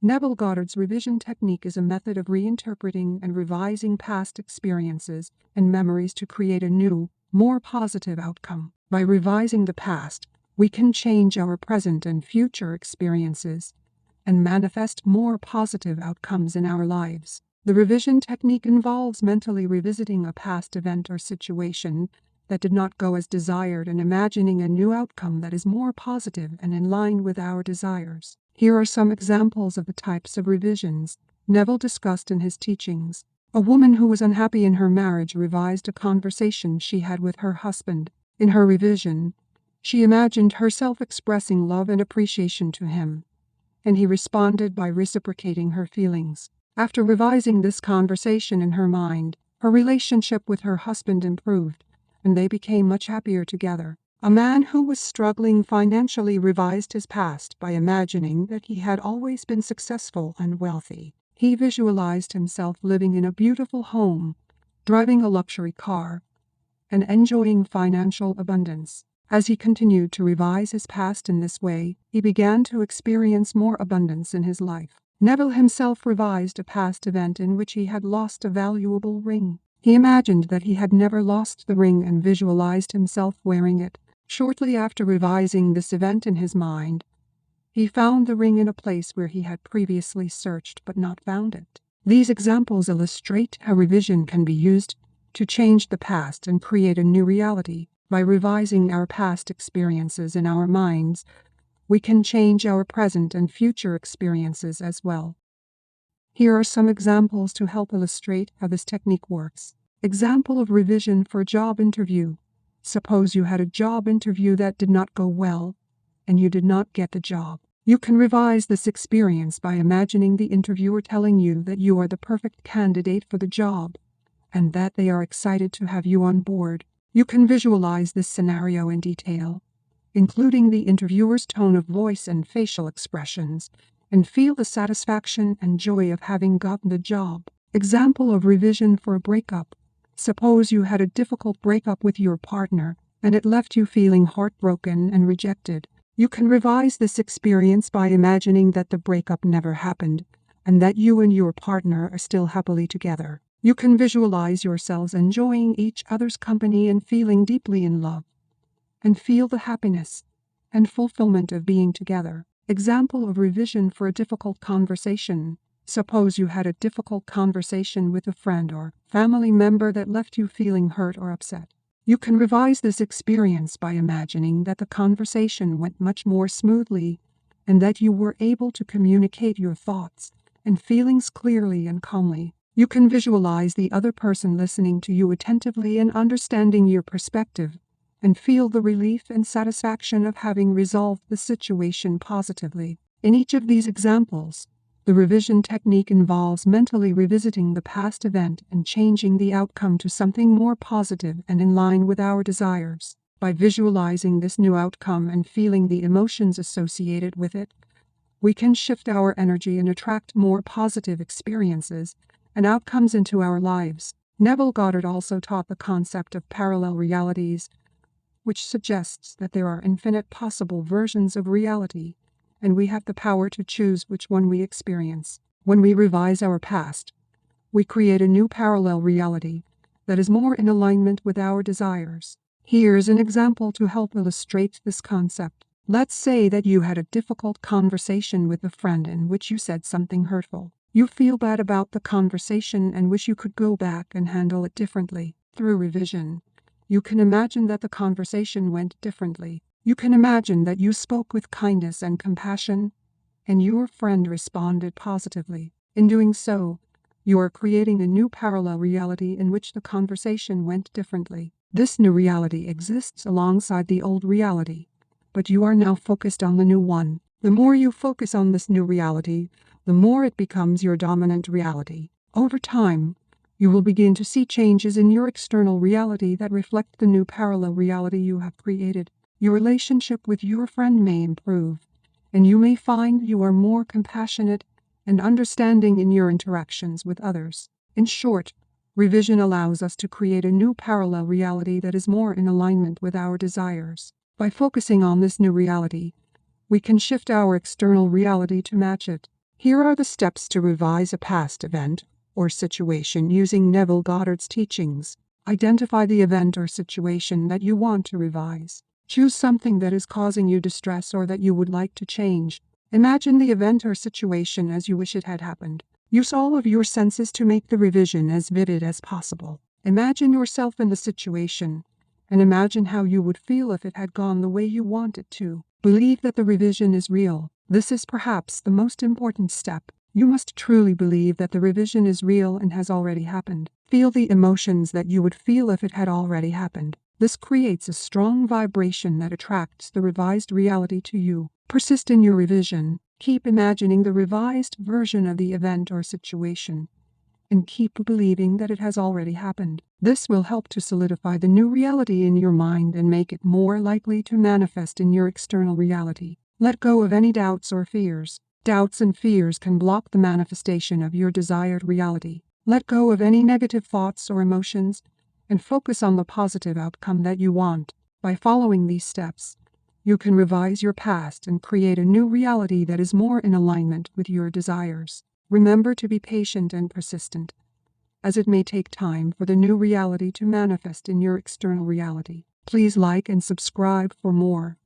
Neville Goddard's revision technique is a method of reinterpreting and revising past experiences and memories to create a new, more positive outcome. By revising the past, we can change our present and future experiences and manifest more positive outcomes in our lives. The revision technique involves mentally revisiting a past event or situation that did not go as desired and imagining a new outcome that is more positive and in line with our desires. Here are some examples of the types of revisions Neville discussed in his teachings. A woman who was unhappy in her marriage revised a conversation she had with her husband. In her revision, she imagined herself expressing love and appreciation to him, and he responded by reciprocating her feelings. After revising this conversation in her mind, her relationship with her husband improved, and they became much happier together. A man who was struggling financially revised his past by imagining that he had always been successful and wealthy. He visualized himself living in a beautiful home, driving a luxury car, and enjoying financial abundance. As he continued to revise his past in this way, he began to experience more abundance in his life. Neville himself revised a past event in which he had lost a valuable ring. He imagined that he had never lost the ring and visualized himself wearing it. Shortly after revising this event in his mind, he found the ring in a place where he had previously searched but not found it. These examples illustrate how revision can be used to change the past and create a new reality. By revising our past experiences in our minds, we can change our present and future experiences as well. Here are some examples to help illustrate how this technique works. Example of revision for a job interview. Suppose you had a job interview that did not go well, and you did not get the job. You can revise this experience by imagining the interviewer telling you that you are the perfect candidate for the job, and that they are excited to have you on board. You can visualize this scenario in detail, including the interviewer's tone of voice and facial expressions, and feel the satisfaction and joy of having gotten the job. Example of revision for a breakup. Suppose you had a difficult breakup with your partner, and it left you feeling heartbroken and rejected. You can revise this experience by imagining that the breakup never happened, and that you and your partner are still happily together. You can visualize yourselves enjoying each other's company and feeling deeply in love, and feel the happiness and fulfillment of being together. Example of revision for a difficult conversation. Suppose you had a difficult conversation with a friend or family member that left you feeling hurt or upset. You can revise this experience by imagining that the conversation went much more smoothly and that you were able to communicate your thoughts and feelings clearly and calmly. You can visualize the other person listening to you attentively and understanding your perspective, and feel the relief and satisfaction of having resolved the situation positively. In each of these examples, the revision technique involves mentally revisiting the past event and changing the outcome to something more positive and in line with our desires. By visualizing this new outcome and feeling the emotions associated with it, we can shift our energy and attract more positive experiences and outcomes into our lives. Neville Goddard also taught the concept of parallel realities, which suggests that there are infinite possible versions of reality, and we have the power to choose which one we experience. When we revise our past, we create a new parallel reality that is more in alignment with our desires. Here's an example to help illustrate this concept. Let's say that you had a difficult conversation with a friend in which you said something hurtful. You feel bad about the conversation and wish you could go back and handle it differently. Through revision, you can imagine that the conversation went differently. You can imagine that you spoke with kindness and compassion, and your friend responded positively. In doing so, you are creating a new parallel reality in which the conversation went differently. This new reality exists alongside the old reality, but you are now focused on the new one. The more you focus on this new reality, the more it becomes your dominant reality. Over time, you will begin to see changes in your external reality that reflect the new parallel reality you have created. Your relationship with your friend may improve, and you may find you are more compassionate and understanding in your interactions with others. In short, revision allows us to create a new parallel reality that is more in alignment with our desires. By focusing on this new reality, we can shift our external reality to match it. Here are the steps to revise a past event or situation using Neville Goddard's teachings. Identify the event or situation that you want to revise. Choose something that is causing you distress or that you would like to change. Imagine the event or situation as you wish it had happened. Use all of your senses to make the revision as vivid as possible. Imagine yourself in the situation, and imagine how you would feel if it had gone the way you want it to. Believe that the revision is real. This is perhaps the most important step. You must truly believe that the revision is real and has already happened. Feel the emotions that you would feel if it had already happened. This creates a strong vibration that attracts the revised reality to you. Persist in your revision. Keep imagining the revised version of the event or situation, and keep believing that it has already happened. This will help to solidify the new reality in your mind and make it more likely to manifest in your external reality. Let go of any doubts or fears. Doubts and fears can block the manifestation of your desired reality. Let go of any negative thoughts or emotions and focus on the positive outcome that you want. By following these steps, you can revise your past and create a new reality that is more in alignment with your desires. Remember to be patient and persistent, as it may take time for the new reality to manifest in your external reality. Please like and subscribe for more.